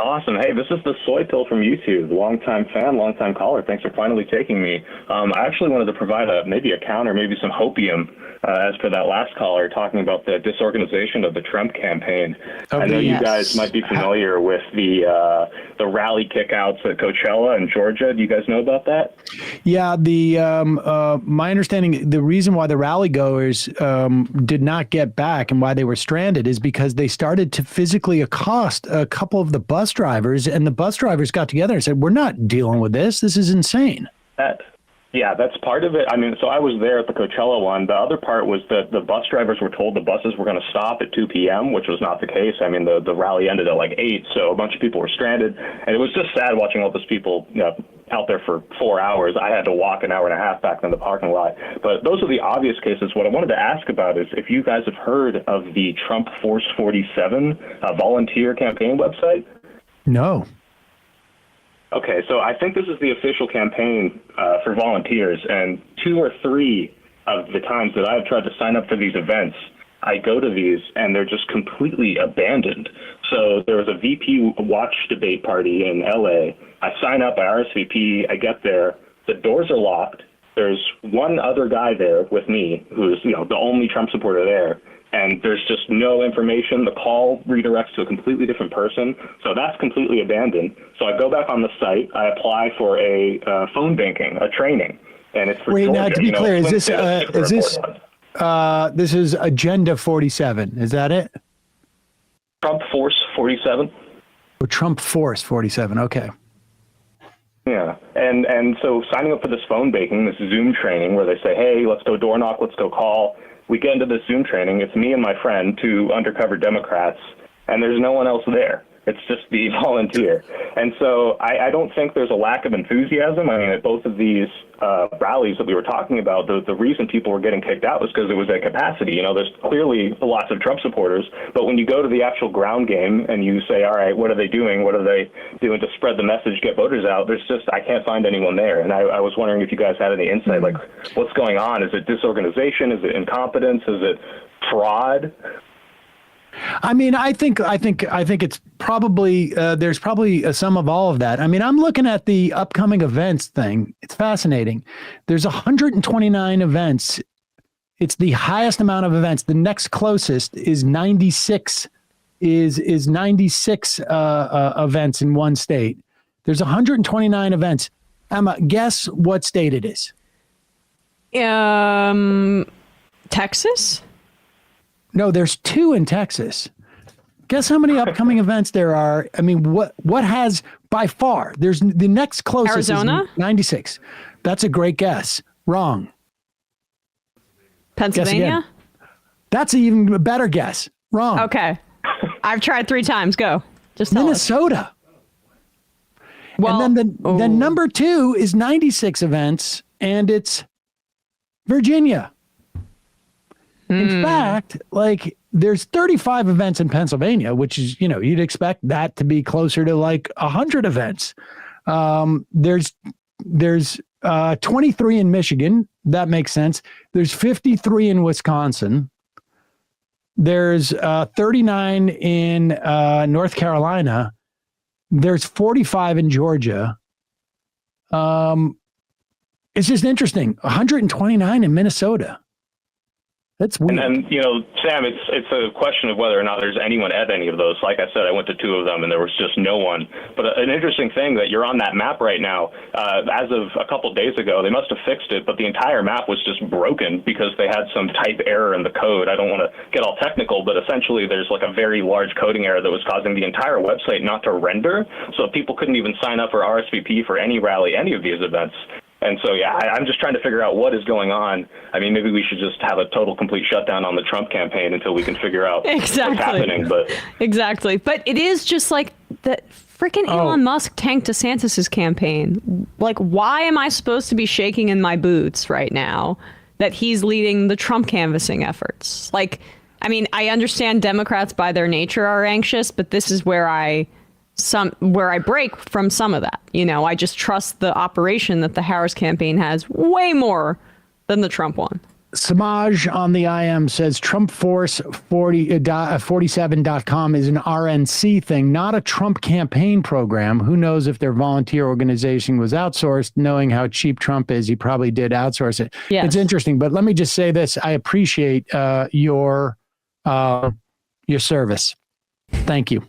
Awesome. Hey, this is the Soy Pill from YouTube. Longtime fan, longtime caller. Thanks for finally taking me. I actually wanted to provide maybe a counter, maybe some hopium, as per that last caller, talking about the disorganization of the Trump campaign. I know you guys might be familiar with the rally kickouts at Coachella in Georgia. Do you guys know about that? Yeah, my understanding, the reason why the rally goers did not get back and why they were stranded is because they started to physically accost a couple of the bus drivers, and the bus drivers got together and said, "We're not dealing with this. This is insane." Yeah, that's part of it. I mean, so I was there at the Coachella one. The other part was that the bus drivers were told the buses were going to stop at 2 p.m., which was not the case. I mean, the rally ended at like 8, so a bunch of people were stranded. And it was just sad watching all those people, out there for 4 hours. I had to walk an hour and a half back in the parking lot. But those are the obvious cases. What I wanted to ask about is if you guys have heard of the Trump Force 47 volunteer campaign website. No. Okay, so I think this is the official campaign for volunteers, and 2 or 3 of the times that I've tried to sign up for these events, I go to these and they're just completely abandoned. So there was a VP watch debate party in LA. I sign up, I RSVP, I get there, the doors are locked. There's one other guy there with me who's, the only Trump supporter there. And there's just no information. The call redirects to a completely different person. So that's completely abandoned. So I go back on the site. I apply for a phone banking, a training. And it's for Wait, Georgia. now to be clear, this is Agenda 47. Is that it? Trump Force 47. Oh, Trump Force 47. Okay. Yeah. And so signing up for this phone banking, this Zoom training where they say, hey, let's go door knock, let's go call. We get into this Zoom training. It's me and my friend, 2 undercover Democrats, and there's no one else there. It's just the volunteer. And so I don't think there's a lack of enthusiasm. I mean, at both of these rallies that we were talking about, the reason people were getting kicked out was because it was at capacity. There's clearly lots of Trump supporters, but when you go to the actual ground game and you say, all right, what are they doing? What are they doing to spread the message, get voters out? I can't find anyone there. And I was wondering if you guys had any insight, like what's going on? Is it disorganization? Is it incompetence? Is it fraud? I mean, I think it's probably there's probably a sum of all of that. I mean, I'm looking at the upcoming events thing. It's fascinating. There's 129 events. It's the highest amount of events. The next closest is 96. Is 96 events in one state. There's 129 events. Emma, guess what state it is? Texas? No, there's 2 in Texas. Guess how many upcoming events there are? I mean, what has by far? There's the next closest Arizona? is 96. That's a great guess. Wrong. Pennsylvania? That's an even better guess. Wrong. Okay. I've tried 3 times. Go. Just tell Minnesota. Us. Well, and then number 2 is 96 events, and it's Virginia. In fact, there's 35 events in Pennsylvania, which is, you'd expect that to be closer to 100 events. There's 23 in Michigan. That makes sense. There's 53 in Wisconsin. There's 39 in North Carolina. There's 45 in Georgia. It's just interesting. 129 in Minnesota. That's weird. And then, Sam, it's a question of whether or not there's anyone at any of those. Like I said, I went to 2 of them and there was just no one. But an interesting thing that you're on that map right now, as of a couple days ago, they must have fixed it, but the entire map was just broken because they had some type error in the code. I don't want to get all technical, but essentially there's a very large coding error that was causing the entire website not to render. So people couldn't even sign up for RSVP for any rally, any of these events. And so, I'm just trying to figure out what is going on. I mean, maybe we should just have a total, complete shutdown on the Trump campaign until we can figure out what's happening. But exactly. But it is just like the freaking Elon Musk tanked DeSantis's campaign. Why am I supposed to be shaking in my boots right now that he's leading the Trump canvassing efforts? I mean, I understand Democrats by their nature are anxious, but this is where I break from some of that. I just trust the operation that the Harris campaign has way more than the Trump one. Samaj on the IM says Trump Force 47.com is an RNC thing, not a Trump campaign program. Who knows if their volunteer organization was outsourced? Knowing how cheap Trump is, he probably did outsource it. Yes. It's interesting, but let me just say this. I appreciate your service. Thank you.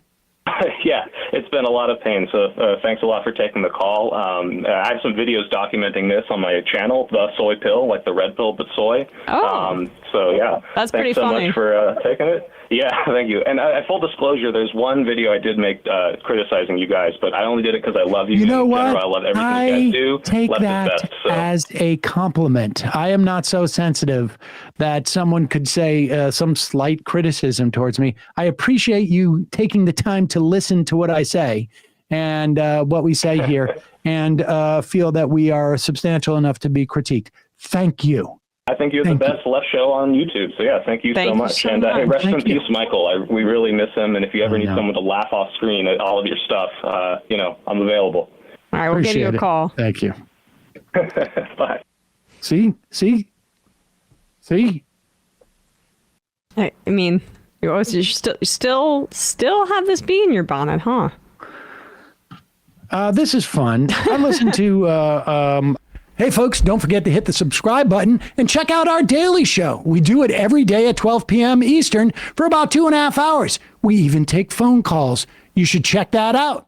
Yeah, it's been a lot of pain. So thanks a lot for taking the call. I have some videos documenting this on my channel, The Soy Pill, like the red pill, but soy. Oh. So, yeah. That's pretty funny. funny. Thanks so much for taking it. Yeah, thank you. And full disclosure, there's one video I did make criticizing you guys, but I only did it because I love you. You know what? I love everything you guys do. Take that as a compliment. I am not so sensitive that someone could say some slight criticism towards me. I appreciate you taking the time to listen to what I say and what we say here and feel that we are substantial enough to be critiqued. Thank you. I think you're the best left show on YouTube. So, yeah, thank you so much. And rest in peace, Michael. We really miss him. And if you ever need someone to laugh off screen at all of your stuff, I'm available. All right, we'll give you a call. Thank you. Bye. See? I mean, you still have this bee in your bonnet, huh? This is fun. I listen to... Hey, folks, don't forget to hit the subscribe button and check out our daily show. We do it every day at 12 p.m. Eastern for about 2.5 hours. We even take phone calls. You should check that out.